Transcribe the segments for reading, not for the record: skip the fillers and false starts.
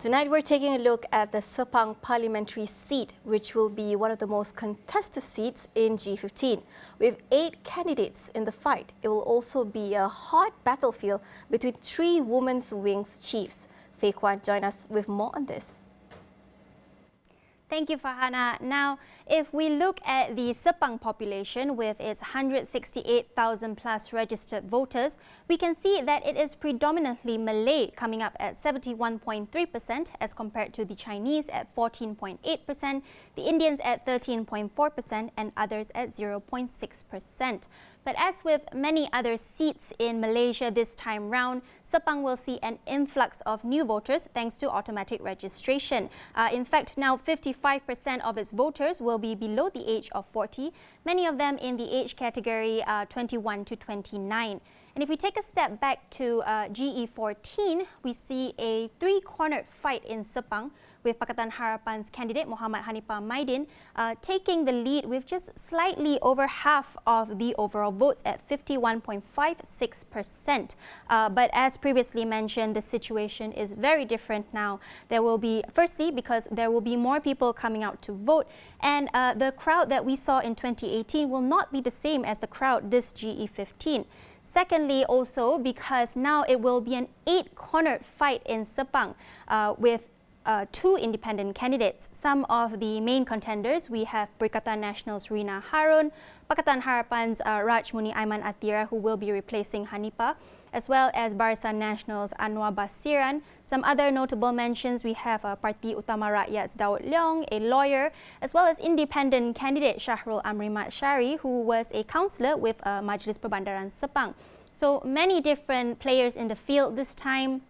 Tonight we're taking a look at the Sepang parliamentary seat, which will be one of the most contested seats in G15. With 8 candidates in the fight, it will also be a hot battlefield between 3 women's wings chiefs. Faye Kwan join us with more on this. Thank you, Farhana. Now, if we look at the Sepang population with its 168,000 plus registered voters, we can see that it is predominantly Malay, coming up at 71.3% as compared to the Chinese at 14.8%, the Indians at 13.4% and others at 0.6%. But as with many other seats in Malaysia this time round, Sepang will see an influx of new voters thanks to automatic registration. In fact, now 55% of its voters will be below the age of 40, many of them in the age category 21 to 29. And if we take a step back to GE14, we see a 3-cornered fight in Sepang with Pakatan Harapan's candidate Muhammad Hanifah Maidin taking the lead with just slightly over half of the overall votes at 51.56%. But as previously mentioned, the situation is very different now. There will be, firstly, because there will be more people coming out to vote, and the crowd that we saw in 2018 will not be the same as the crowd this GE15. Secondly, also because now it will be an 8-cornered fight in Sepang with 2 independent candidates. Some of the main contenders, we have Perikatan Nasional's Rina Harun, Pakatan Harapan's Raj Muni Aiman Atira, who will be replacing Hanifah, as well as Barisan Nasional's Anwar Basiran. Some other notable mentions, we have Parti Utama Rakyat's Daud Leong, a lawyer, as well as independent candidate Syahrul Amrimat Syari, who was a councillor with Majlis Perbandaran Sepang. So many different players in the field this time.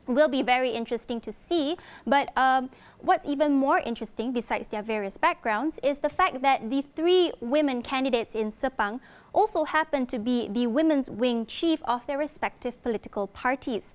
Will be very interesting to see, but what's even more interesting besides their various backgrounds is the fact that the 3 women candidates in Sepang also happen to be the women's wing chief of their respective political parties.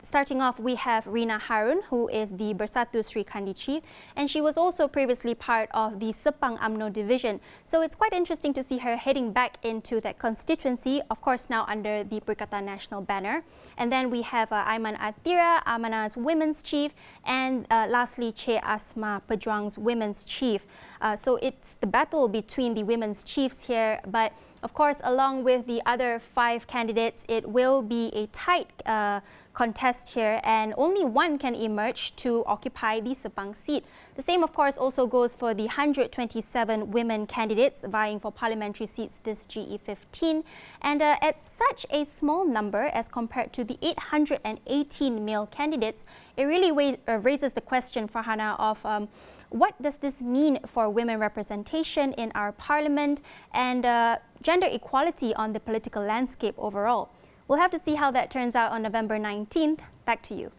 Starting off, we have Rina Harun, who is the Bersatu Sri Kandi chief, and she was also previously part of the Sepang UMNO division. So it's quite interesting to see her heading back into that constituency, of course now under the Perikatan Nasional banner. And then we have Aiman Atira, Amanah's women's chief, and lastly Che Asma, Pejuang's women's chief. So it's the battle between the women's chiefs here, but of course, along with the other 5 candidates, it will be a tight contest here, and only one can emerge to occupy the Sepang seat. The same, of course, also goes for the 127 women candidates vying for parliamentary seats this GE15. And at such a small number as compared to the 818 male candidates, it really raises the question, Farhana, of what does this mean for women representation in our parliament and gender equality on the political landscape overall? We'll have to see how that turns out on November 19th. Back to you.